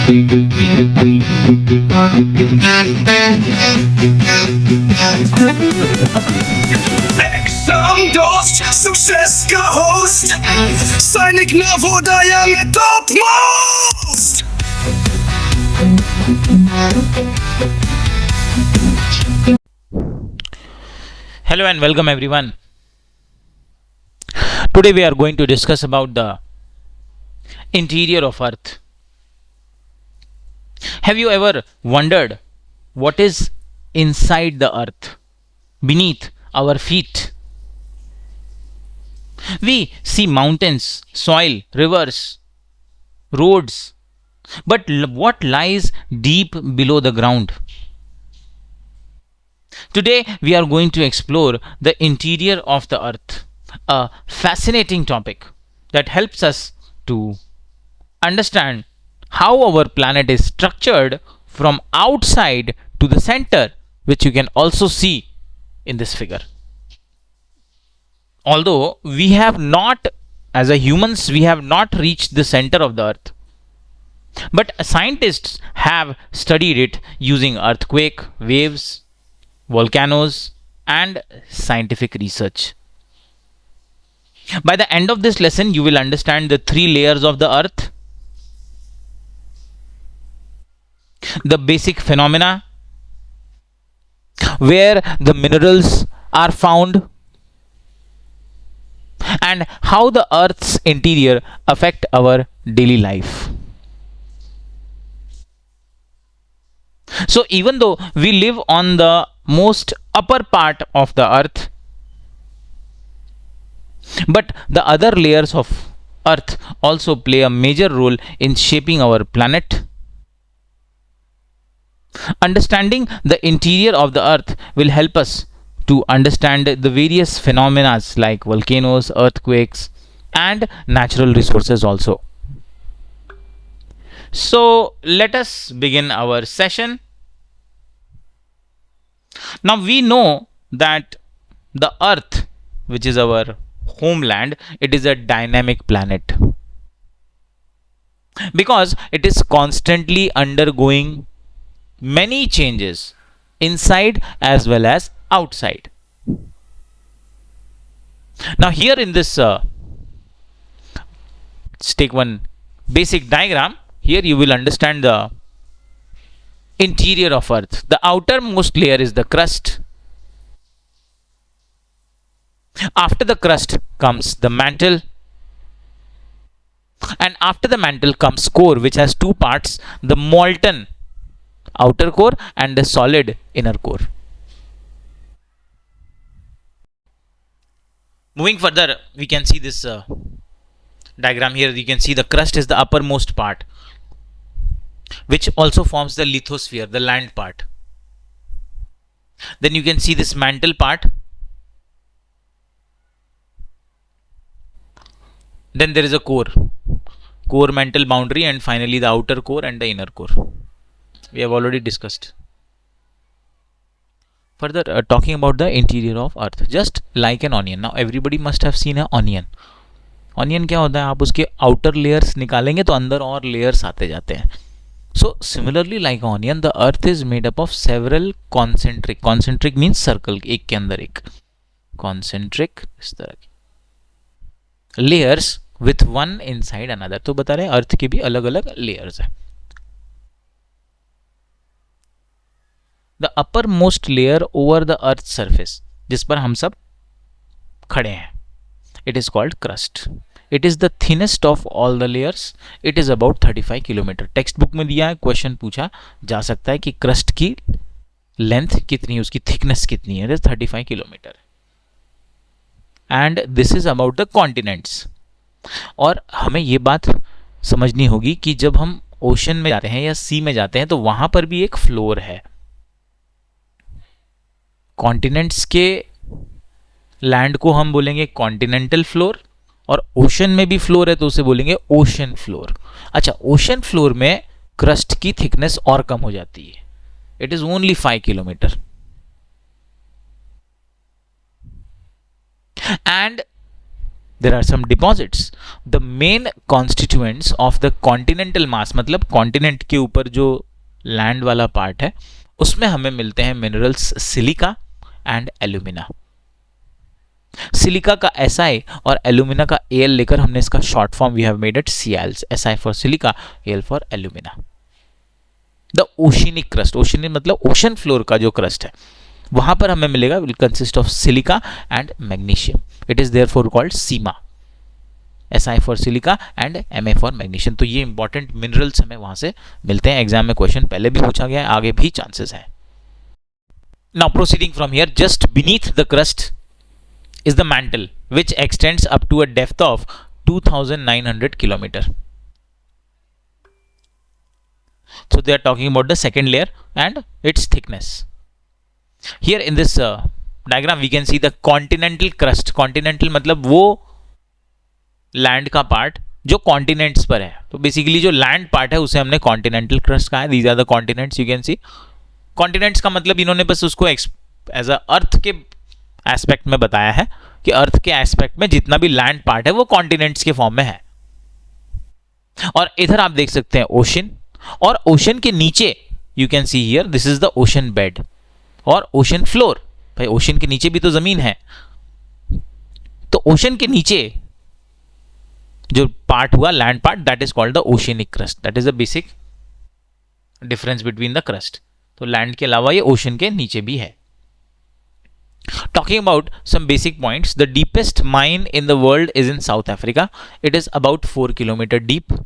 Exam dost, success का host, सैनिक नवोदय में top most. Hello and welcome everyone. Today we are going to discuss about the interior of Earth. Have you ever wondered what is inside the Earth, beneath our feet? We see mountains, soil, rivers, roads, but what lies deep below the ground? Today we are going to explore the interior of the Earth, a fascinating topic that helps us to understand how our planet is structured from outside to the center, which you can also see in this figure. Although we have not, as a humans, we have not reached the center of the Earth, but scientists have studied it using earthquake, waves, volcanoes, and scientific research. By the end of this lesson, you will understand the three layers of the Earth, the basic phenomena, where the minerals are found, and how the Earth's interior affect our daily life. So even though we live on the most upper part of the Earth, but the other layers of Earth also play a major role in shaping our planet. Understanding the interior of the Earth will help us to understand the various phenomena like volcanoes, earthquakes, and natural resources also. So let us begin our session. Now we know that the Earth, which is our homeland, it is a dynamic planet because it is constantly undergoing many changes inside as well as outside. Now here in this let's take one basic diagram. Here you will understand the interior of Earth. The outermost layer is the crust. After the crust comes the mantle, and after the mantle comes core, which has two parts, the molten outer core and the solid inner core. Moving further, we can see this diagram here. You can see the crust is the uppermost part, which also forms the lithosphere, the land part. Then you can see this mantle part. Then there is a core, mantle boundary, and finally the outer core and the inner core. We have already discussed. Further, talking about the interior of Earth, just like an onion. Now everybody must have seen an onion. Onion क्या होता है? आप उसके outer layers निकालेंगे तो अंदर और layers आते जाते हैं. So similarly, like onion, the Earth is made up of several concentric. Concentric means circle, एक के अंदर एक. Concentric इस तरह की layers with one inside another. तो बता रहे हैं अर्थ के भी अलग अलग layers हैं. The uppermost layer over the earth's surface, जिस पर हम सब खड़े हैं, it is called crust. It is the thinnest of all the layers. It is about 35 kilometre. Text book में दिया है, क्वेश्चन पूछा जा सकता है कि crust की लेंथ कितनी है, उसकी थिकनेस कितनी है. It is 35 kilometre. And this is about the continents. और हमें ये बात समझनी होगी कि जब हम ओशन में जाते हैं या सी में जाते हैं तो वहां पर भी एक फ्लोर है. कॉन्टिनेंट्स के लैंड को हम बोलेंगे कॉन्टिनेंटल फ्लोर, और ओशन में भी फ्लोर है तो उसे बोलेंगे ओशन फ्लोर. अच्छा, ओशन फ्लोर में क्रस्ट की थिकनेस और कम हो जाती है. It is only 5 kilometre. And there are some deposits. The main constituents of the continental mass, मतलब कॉन्टिनेंट के ऊपर जो लैंड वाला पार्ट है उसमें हमें मिलते हैं minerals silica and alumina. Silica का SI और एल्यूमिना का Al लेकर हमने इसका short form we have made it CALs. SI for silica, Al for alumina. The oceanic crust, oceanic मतलब ओशन फ्लोर का जो क्रस्ट है वहां पर हमें मिलेगा will consist of silica and magnesium. It is therefore called Seema. SI for silica and Ma for magnesium. तो ये इंपॉर्टेंट मिनरल्स हमें वहां से मिलते हैं. एग्जाम में क्वेश्चन पहले भी पूछा गया है, आगे भी चांसेस है. Now proceeding from here, just beneath the crust is the mantle which extends up to a depth of 2900 kilometer. So they are talking about the second layer and its thickness. Here in this diagram we can see the continental crust. Continental मतलब वो land का part जो continents पर है. तो basically जो land part है उसे हमने कॉन्टिनेंटल क्रस्ट कहा है. These are the continents. You can see continents का मतलब इन्होंने बस उसको एज अ अर्थ के एस्पेक्ट में बताया है कि अर्थ के एस्पेक्ट में जितना भी लैंड पार्ट है वो कॉन्टिनेंट्स के फॉर्म में है. और इधर आप देख सकते हैं ओशन, और ओशन के नीचे you can see here this is the ocean bed और ओशन फ्लोर. भाई ओशन के नीचे भी तो जमीन है. तो ओशन के नीचे जो पार्ट हुआ land part, that is called the oceanic crust. That is the basic difference between the crust. तो लैंड के अलावा ये ओशन के नीचे भी है. Talking about some basic points, the deepest mine in the world is in South Africa. It is about 4 kilometers deep.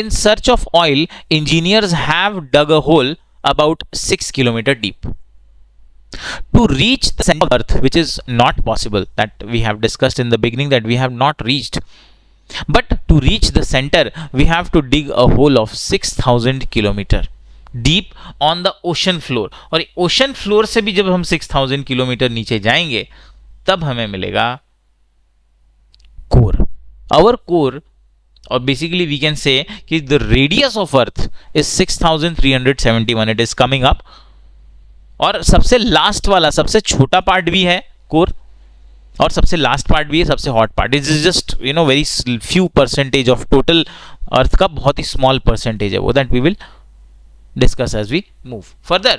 In search of oil, engineers have dug a hole about 6 kilometers deep. To reach the center of Earth, which is not possible, that we have discussed in the beginning that we have not reached. But to reach the center, we have to dig a hole of 6000 kilometers. Deep on the ocean floor. और ocean floor से भी जब हम 6000 kilometre नीचे जाएंगे तब हमें मिलेगा कोर, आवर कोर. और बेसिकली वी कैन से कि the radius of earth is 6371. It is coming up. और सबसे लास्ट वाला सबसे छोटा पार्ट भी है कोर, और सबसे लास्ट पार्ट भी है सबसे hot part. It is just very few percentage of total earth का, बहुत ही स्मॉल परसेंटेज है वो. That we will discuss as we move further.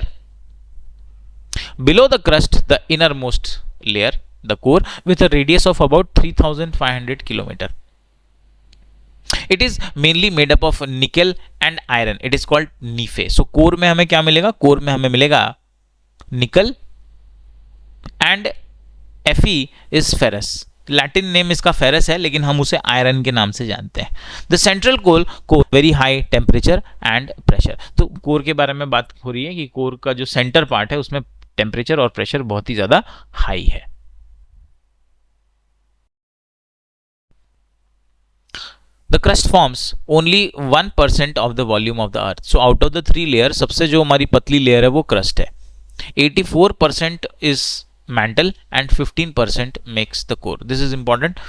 Below the crust, the innermost layer, the core, with a radius of about 3500 kilometer. It is mainly made up of nickel and iron. It is called Nife. So core में हमें क्या मिलेगा? core में हमें मिलेगा nickel and Fe is ferrous. Latin name इसका ferrous है लेकिन हम उसे आयरन के नाम से जानते हैं. The central core very high temperature and pressure. तो कोर के बारे में बात हो रही है कि कोर का जो सेंटर पार्ट है उसमें टेम्परेचर और प्रेशर बहुत ही ज्यादा हाई है. The crust forms only 1% of the volume of the earth. So out of the 3 layer सबसे जो हमारी पतली लेयर है वो क्रस्ट है. 84% is mantle and 15% makes the core. This is important.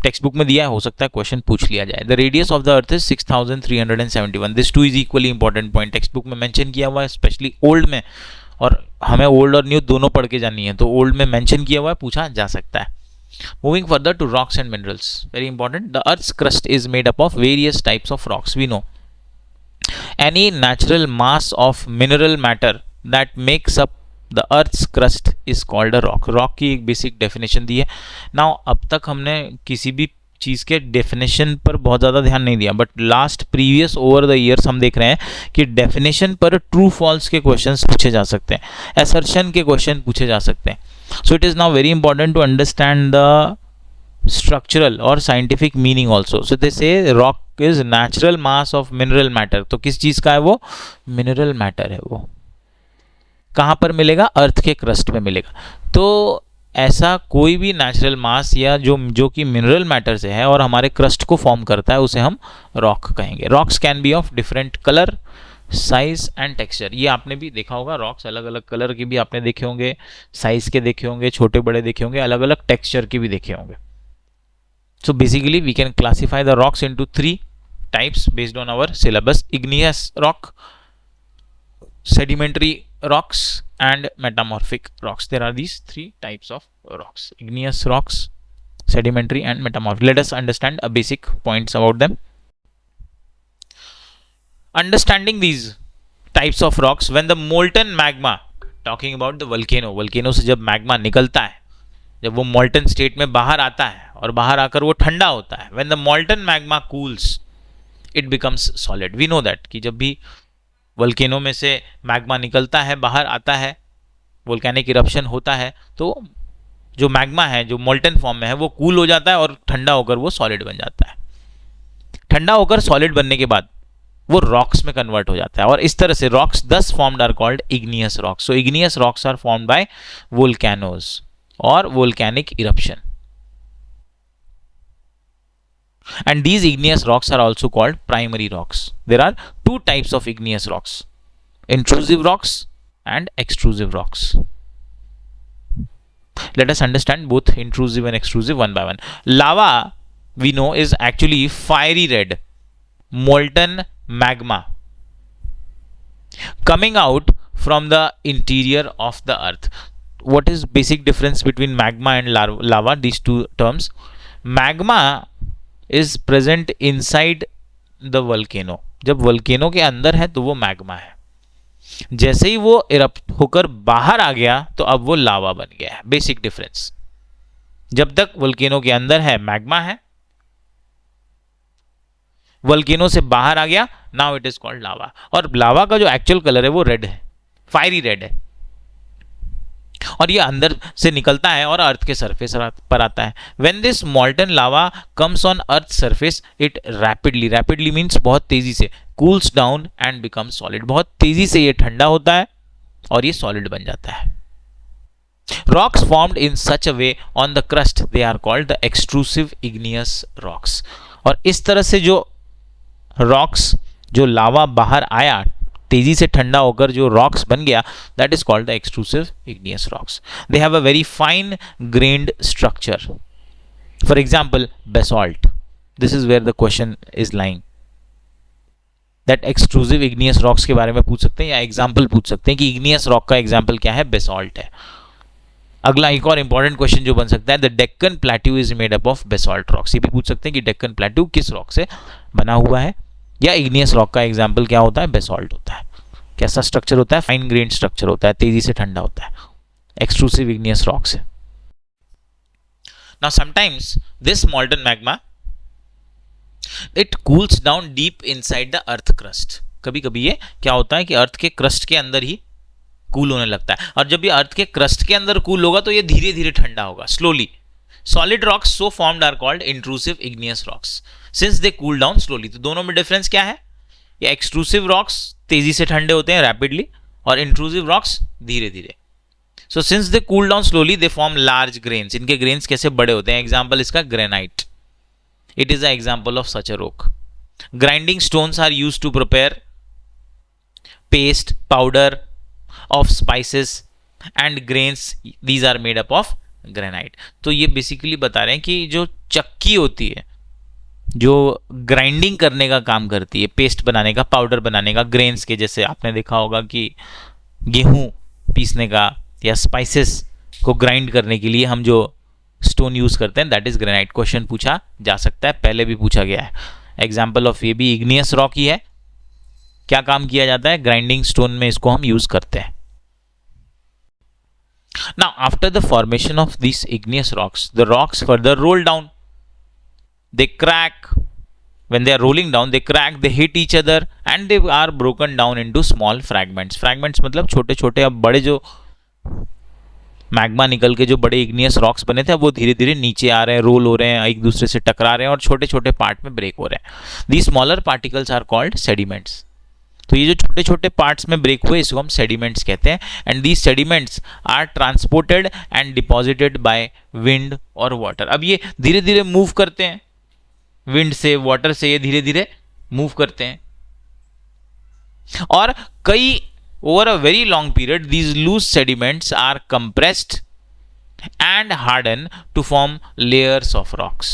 Text book में दिया है, हो सकता है क्वेश्चन पूछ लिया जाए. The radius of the earth is 6371. This two is equally important point. Text book में मेंशन किया हुआ है, स्पेशली ओल्ड में, और हमें ओल्ड और न्यू दोनों पढ़ के जानी है, तो ओल्ड में मेंशन किया हुआ है, पूछा जा सकता है. Moving further to rocks and minerals, very important. The earth's crust is made up of various types of rocks. We know any natural mass of mineral matter that makes up the earth's crust is called a rock. Rock की एक basic definition दी है. Now अब तक हमने किसी भी चीज़ के definition पर बहुत ज़्यादा ध्यान नहीं दिया, but last previous over the years हम देख रहे हैं कि डेफिनेशन पर ट्रू फॉल्स के क्वेश्चंस पूछे जा सकते हैं, असर्शन के क्वेश्चन पूछे जा सकते हैं. So it is now very important to understand the structural और scientific meaning also. So they say rock is natural mass of mineral matter. तो किस चीज़ का है वो? मिनरल मैटर है वो. कहाँ पर मिलेगा? अर्थ के क्रस्ट में मिलेगा. तो ऐसा कोई भी नेचुरल मास या जो कि मिनरल मैटर से है और हमारे क्रस्ट को फॉर्म करता है उसे हम रॉक कहेंगे. Rocks can be of different colour, size and texture. ये आपने भी देखा होगा, रॉक्स अलग अलग कलर के भी आपने देखे होंगे, साइज के देखे होंगे, छोटे बड़े देखे होंगे, अलग अलग टेक्सचर के भी देखे होंगे. So basically we can classify the rocks into 3 types based on our syllabus. Igneous rock, sedimentary rocks and metamorphic rocks. There are these 3 types of rocks: igneous rocks, Sedimentary and metamorphic. Let us understand a basic points about them. Understanding these types of rocks, when the molten magma, talking about the volcano से जब magma निकलता है, जब वो molten state में बाहर आता है और बाहर आकर वो ठंडा होता है, when the molten magma cools it becomes solid. We know that कि जब भी volcano में से magma निकलता है, बाहर आता है, volcanic eruption होता है, तो जो मैग्मा है जो मोल्टन फॉर्म में है वो कूल हो जाता है और ठंडा होकर वो सॉलिड बन जाता है. ठंडा होकर सॉलिड बनने के बाद वो रॉक्स में कन्वर्ट हो जाता है और इस तरह से rocks thus formed are called igneous rocks. So igneous rocks are formed by volcanoes और volcanic eruption. And these igneous rocks are also called primary rocks. There are two types of igneous rocks: intrusive rocks and extrusive rocks. Let us understand both intrusive and extrusive one by one. Lava, we know, is actually fiery red molten magma coming out from the interior of the earth. What is basic difference between magma and lava? These two terms. Magma is present inside the volcano. जब volcano के अंदर है तो वो magma है. जैसे ही वो erupt होकर बाहर आ गया तो अब वो लावा बन गया है. Basic difference. जब तक वोल्केनो के अंदर है मैग्मा है, वोल्केनो से बाहर आ गया, नाउ इट इज कॉल्ड लावा. और लावा का जो एक्चुअल कलर है वो रेड है, फायरी रेड है, और ये अंदर से निकलता है और अर्थ के सरफेस पर आता है. When this मॉल्टन lava comes on earth surface, it rapidly means बहुत तेजी से, cools down and becomes solid. बहुत तेजी से ये ठंडा होता है और ये सॉलिड बन जाता है. Rocks formed in such a way on the crust, they are called the extrusive igneous rocks. और इस तरह से जो रॉक्स, जो लावा बाहर आया तेजी से ठंडा होकर जो रॉक्स बन गया, that is called the extrusive igneous rocks. They have a very fine grained structure. For example basalt. This is where the question is lying. That extrusive igneous rocks के बारे में पूछ सकते हैं या एग्जाम्पल पूछ सकते हैं कि इग्नियस रॉक का एग्जाम्पल क्या है, बेसॉल्ट है. अगला एक और इंपॉर्टेंट क्वेश्चन जो बन सकता है, the Deccan plateau is made up of basalt rocks. ये भी पूछ सकते हैं कि डेक्कन प्लेट्यू किस रॉक से बना हुआ है, या इग्नियस रॉक का एग्जाम्पल क्या होता है, बेसॉल्ट होता है. कैसा स्ट्रक्चर होता है, फाइन ग्रेन स्ट्रक्चर होता है, तेजी से ठंडा होता है. एक्सट्रूसिव इग्नियस रॉक से. Now sometimes this मॉल्टन magma it cools down deep inside the earth crust. कभी कभी ये क्या होता है कि अर्थ के क्रस्ट के अंदर ही कूल होने लगता है, और जब ये अर्थ के क्रस्ट के अंदर कूल होगा तो ये धीरे धीरे ठंडा होगा, slowly. Solid rocks so formed are called intrusive igneous rocks since they cool down slowly. तो दोनों में डिफरेंस क्या है, ये एक्सट्रूसिव रॉक्स तेजी से ठंडे होते हैं रैपिडली, और इंट्रूसिव रॉक्स धीरे धीरे. So since they cool down slowly they form large grains. इनके ग्रेन्स कैसे बड़े होते हैं, एग्जाम्पल इसका granite. It is an example of such a rock. Grinding stones are used to prepare paste, powder of spices and grains. These are made up of granite. तो ये basically बता रहे हैं कि जो चक्की होती है, जो ग्राइंडिंग करने का काम करती है, पेस्ट बनाने का, पाउडर बनाने का, ग्रेन्स के, जैसे आपने देखा होगा कि गेहूं पीसने का या स्पाइसेस को ग्राइंड करने के लिए हम जो स्टोन यूज करते हैं, दैट इज ग्रेनाइट. क्वेश्चन पूछा जा सकता है, पहले भी पूछा गया है. एग्जाम्पल ऑफ ये भी इग्नियस रॉक ही है. क्या काम किया जाता है, ग्राइंडिंग स्टोन में इसको हम यूज करते हैं. Now after the formation of this igneous rocks, the rocks further roll down, they crack. when they are rolling down, they crack, they hit each other and they are broken down into small fragments. fragments मतलब छोटे छोटे, अब बड़े जो magma निकल के जो बड़े इग्नियस रॉक्स बने थे, अब वो धीरे धीरे नीचे आ रहे हैं, रोल हो रहे हैं, एक दूसरे से टकरा रहे हैं और छोटे छोटे पार्ट में ब्रेक हो रहे हैं. The smaller particles are called sediments. तो ये जो छोटे छोटे पार्ट्स में ब्रेक हुए, इसको हम सेडिमेंट्स कहते हैं. And these sediments are transported and deposited by wind और वाटर. अब ये धीरे धीरे मूव करते हैं, विंड से, वाटर से ये धीरे धीरे मूव करते हैं, और कई over a very long period these loose sediments are compressed and harden to form layers of rocks.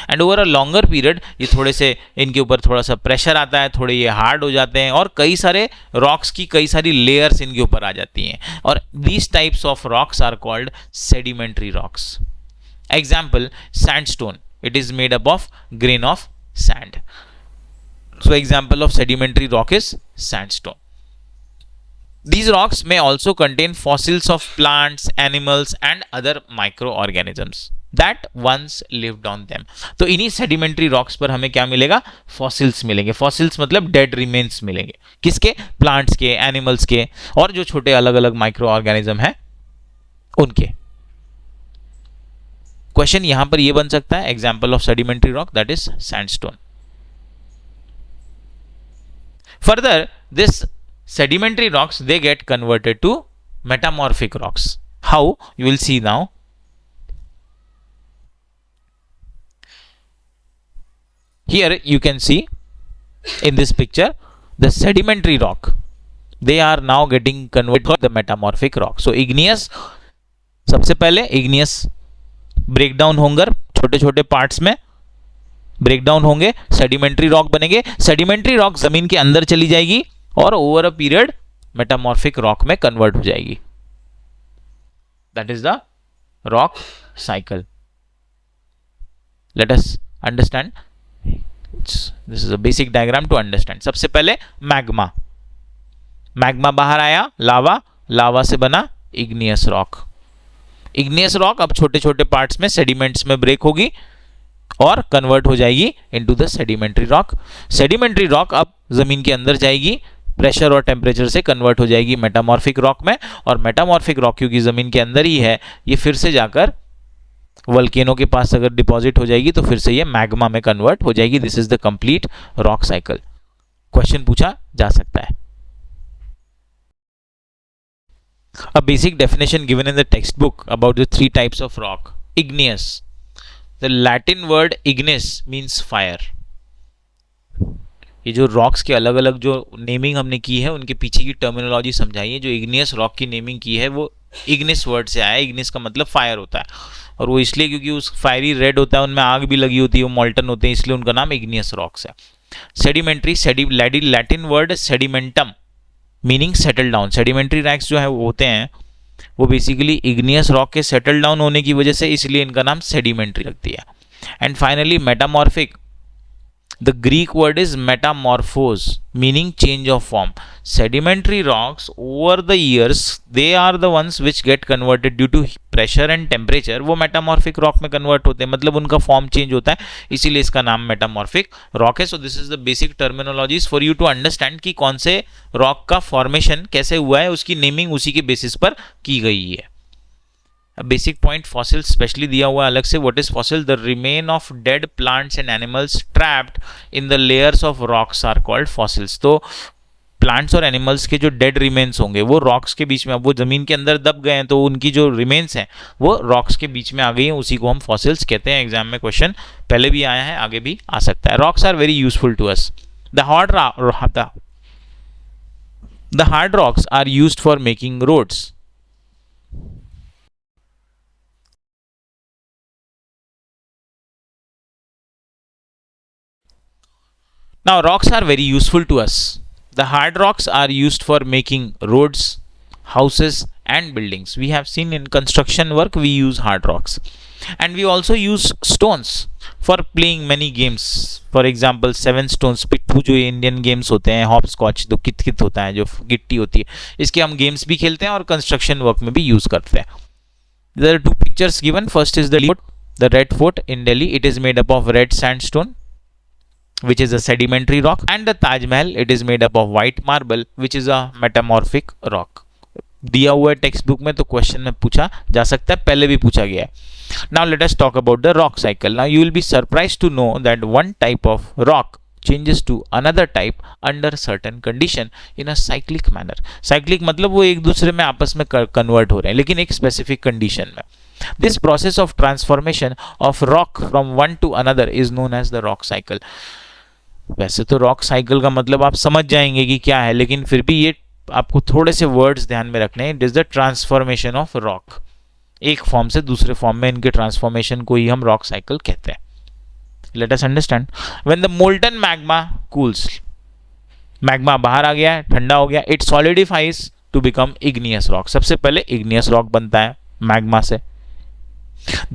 and over a longer period ये थोड़े से इनके ऊपर थोड़ा सा प्रेशर आता है, थोड़े ये हार्ड हो जाते हैं, और कई सारे रॉक्स की कई सारी लेयर्स इनके ऊपर आ जाती हैं, और these types of rocks are called sedimentary rocks. Example, sandstone. It is made up of grain of sand. So example of sedimentary rock is sandstone. These rocks may also contain fossils of plants, animals and other microorganisms that once lived on them. तो इन्हीं sedimentary rocks पर हमें क्या मिलेगा? Fossils मिलेंगे. Fossils मतलब dead remains मिलेंगे. किसके? Plants के, animals के और जो छोटे अलग अलग microorganism हैं उनके. क्वेश्चन यहां पर ये बन सकता है, example of sedimentary rock that is sandstone. Further this sedimentary rocks they get converted to metamorphic rocks. How? You will see now. Here you can see in this picture the sedimentary rock, they are now getting converted to the metamorphic rock. So igneous, सबसे पहले igneous breakdown होंगे, छोटे छोटे parts में breakdown होंगे, sedimentary rock बनेंगे. Sedimentary rock जमीन के अंदर चली जाएगी और over a period metamorphic rock में कन्वर्ट हो जाएगी. That is the rock cycle. Let us understand. This is a basic diagram to understand. सबसे पहले मैग्मा, मैग्मा बाहर आया, लावा, लावा से बना इग्नियस रॉक. इग्नियस रॉक अब छोटे छोटे पार्ट्स में सेडिमेंट्स में ब्रेक होगी और कन्वर्ट हो जाएगी into the sedimentary rock. Sedimentary rock अब जमीन के अंदर जाएगी, प्रेशर और टेम्परेचर से कन्वर्ट हो जाएगी मेटामॉर्फिक रॉक में, और मेटामॉर्फिक रॉक क्योंकि जमीन के अंदर ही है, ये फिर से जाकर वल्केनो के पास अगर डिपॉजिट हो जाएगी तो फिर से ये मैग्मा में कन्वर्ट हो जाएगी. This is the complete rock cycle. Question पूछा जा सकता है. A basic definition given in the textbook about the three types of rock. Igneous. The Latin word ignis means fire. ये जो रॉक्स के अलग अलग जो नेमिंग हमने की है उनके पीछे की टर्मिनोलॉजी समझाइए. जो इग्नियस रॉक की नेमिंग की है वो इग्निस वर्ड से आया है. इग्निस का मतलब फायर होता है, और वो इसलिए क्योंकि उस फायरी रेड होता है, उनमें आग भी लगी होती है, वो मॉल्टन होते हैं, इसलिए उनका नाम इग्नियस रॉक्स है. Sedimentary, Latin word sedimentum meaning settle down. Sedimentary rocks जो है वो होते हैं वो बेसिकली इग्नियस रॉक के सेटल डाउन होने की वजह से, इसलिए इनका नाम सेडिमेंट्री लगती है. And finally metamorphic, the Greek word is metamorphose meaning change of form. Sedimentary rocks over the years they are the ones which get converted due to pressure and temperature. वो metamorphic rock में convert होते हैं, मतलब उनका form change होता है, इसीलिए इसका नाम metamorphic rock है. So this is the basic terminologies for you to understand कि कौन से rock का formation कैसे हुआ है, उसकी naming उसी के basis पर की गई है. बेसिक पॉइंट, फॉसिल स्पेशली दिया हुआ है अलग से. What is fossil? The remain of dead plants and animals trapped in the layers of rocks are called fossils. तो प्लांट्स और एनिमल्स के जो डेड रिमेन्स होंगे वो रॉक्स के बीच में, अब वो जमीन के अंदर दब गए हैं तो उनकी जो रिमेन्स हैं वो रॉक्स के बीच में आ गई हैं, उसी को हम फॉसिल्स कहते हैं. एग्जाम में क्वेश्चन पहले भी आया है, आगे भी आ सकता है. Rocks are very useful to us. The hard rocks are used for making roads. Now rocks are very useful to us. The hard rocks are used for making roads, houses and buildings. We have seen in construction work we use hard rocks, and we also use stones for playing many games. For example, 7 stones, पिट्ठू जो Indian games होते हैं, hop scotch, जो कित कित होता है, जो गिट्टी होती है, इसके हम गेम्स भी खेलते हैं और कंस्ट्रक्शन वर्क में भी यूज करते हैं. There are 2 pictures given. First is the Red Fort in Delhi. It is made up of red sandstone which is a sedimentary rock, and the Taj Mahal, it is made up of white marble which is a metamorphic rock. दिया हुआ है text book में, तो question में पूछा जा सकता है, पहले भी पूछा गया है. Now let us talk about the rock cycle. Now you will be surprised to know that one type of rock changes to another type under certain condition in a cyclic manner. Cyclic मतलब वो एक दूसरे में आपस में convert हो रहे हैं, लेकिन एक स्पेसिफिक कंडीशन में. This process of transformation of rock from one to another is known as the rock cycle. वैसे तो रॉक साइकिल का मतलब आप समझ जाएंगे कि क्या है, लेकिन फिर भी ये आपको थोड़े से वर्ड्स ध्यान में रखने हैं. It is the transformation of rock. एक फॉर्म से दूसरे फॉर्म में इनके ट्रांसफॉर्मेशन को ही हम रॉक साइकिल कहते हैं. Let us understand. When the molten magma cools, magma बाहर आ गया है, ठंडा हो गया, it solidifies to become igneous rock. सबसे पहले इग्नियस रॉक बनता है मैग्मा से.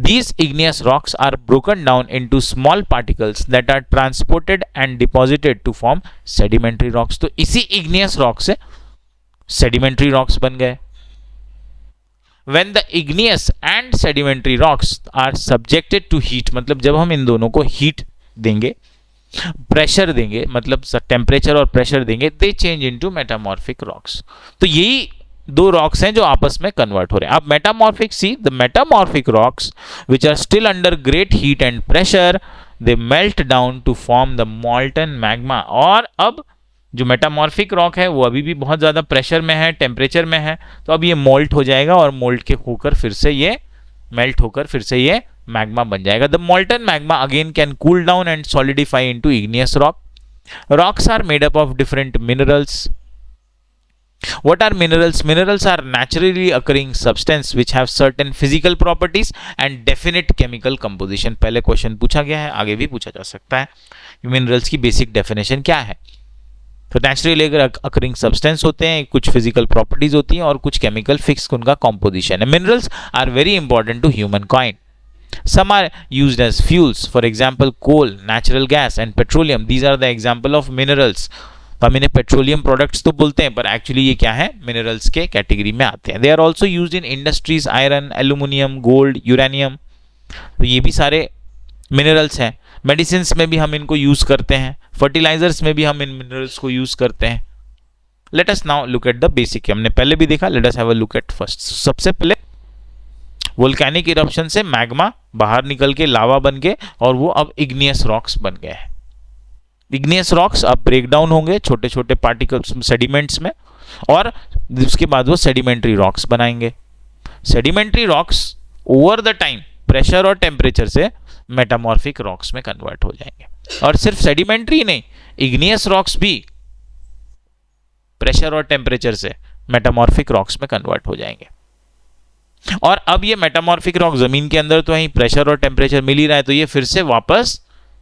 These igneous rocks are broken down into small particles that are transported and deposited to form sedimentary rocks. तो इसी igneous rocks से sedimentary rocks बन गए. When the igneous and sedimentary rocks are subjected to heat, मतलब जब हम इन दोनों को heat देंगे, प्रेशर देंगे, मतलब टेम्परेचर और प्रेशर देंगे, दे चेंज इनटू मेटामॉर्फिक रॉक्स. तो यही दो रॉक्स हैं जो आपस में कन्वर्ट हो रहे हैं. अब metamorphic, see the metamorphic rocks which are still under great heat and pressure, they melt down to form the molten magma. और अब जो मेटामॉर्फिक रॉक है वो अभी भी बहुत ज़्यादा प्रेशर में है, टेम्परेचर में है, तो अब ये मोल्ट हो जाएगा और मोल्ट के होकर फिर से ये मेल्ट होकर फिर से ये मैग्मा बन जाएगा. The molten magma again can cool down and solidify into igneous rock. Rocks are made up of different minerals. What are minerals? Minerals are naturally occurring substance which have certain physical properties and definite chemical composition. पहले question पूछा गया है, आगे भी पूछा जा सकता है. मिनरल्स की बेसिक डेफिनेशन क्या है? तो नेचुरली अकरिंग सब्सटेंस होते हैं, कुछ फिजिकल प्रॉपर्टीज होती हैं और कुछ केमिकल फिक्स उनका कॉम्पोजिशन है. Minerals are very important to human kind. Some are used as fuels, for example coal, natural gas and petroleum. These are the example of minerals. तो हम इन्हें पेट्रोलियम प्रोडक्ट्स तो बोलते हैं, पर एक्चुअली ये क्या है, मिनरल्स के कैटेगरी में आते हैं. They are also used in industries, iron, aluminium, gold, uranium. तो ये भी सारे मिनरल्स हैं. मेडिसिन में भी हम इनको यूज करते हैं, फर्टिलाइजर्स में भी हम इन मिनरल्स को यूज करते हैं. Let us now look at the basic. हमने पहले भी देखा, let us have a look at first. सबसे पहले वोल्केनिक इरप्शन से मैग्मा बाहर निकल के लावा बन के और वो अब इग्नियस रॉक्स बन गए हैं. इग्नियस रॉक्स अब ब्रेक डाउन होंगे छोटे छोटे पार्टिकल्स सेडिमेंट्स में, और उसके बाद वो सेडिमेंट्री रॉक्स बनाएंगे. Sedimentary rocks over the time pressure और टेम्परेचर से मेटामॉर्फिक रॉक्स में कन्वर्ट हो जाएंगे. और सिर्फ सेडिमेंट्री नहीं, इग्नियस रॉक्स भी प्रेशर और टेम्परेचर से मेटामॉर्फिक रॉक्स में कन्वर्ट हो जाएंगे. और अब ये मेटामॉर्फिक रॉक जमीन के अंदर तो ही प्रेशर और टेम्परेचर मिल ही रहा है, तो ये फिर से वापस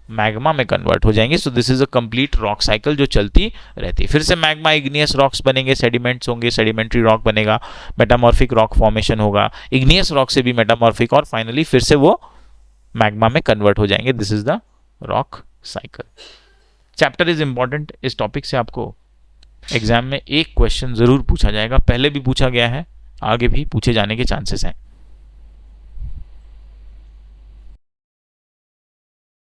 मैग्मा में कन्वर्ट हो जाएंगे. So this is a complete rock cycle जो चलती रहती है. फिर से मैग्मा, इग्नियस रॉक्स बनेंगे, सेडिमेंट्स होंगे, सेडिमेंट्री रॉक बनेगा, मेटामॉर्फिक रॉक फॉर्मेशन होगा, इग्नियस रॉक से भी मेटामॉर्फिक, और फाइनली फिर से वो मैग्मा में कन्वर्ट हो जाएंगे. This is the rock cycle. Chapter is important. इस टॉपिक से आपको एग्जाम में एक क्वेश्चन जरूर पूछा जाएगा. पहले भी पूछा गया है, आगे भी पूछे जाने के चांसेस हैं.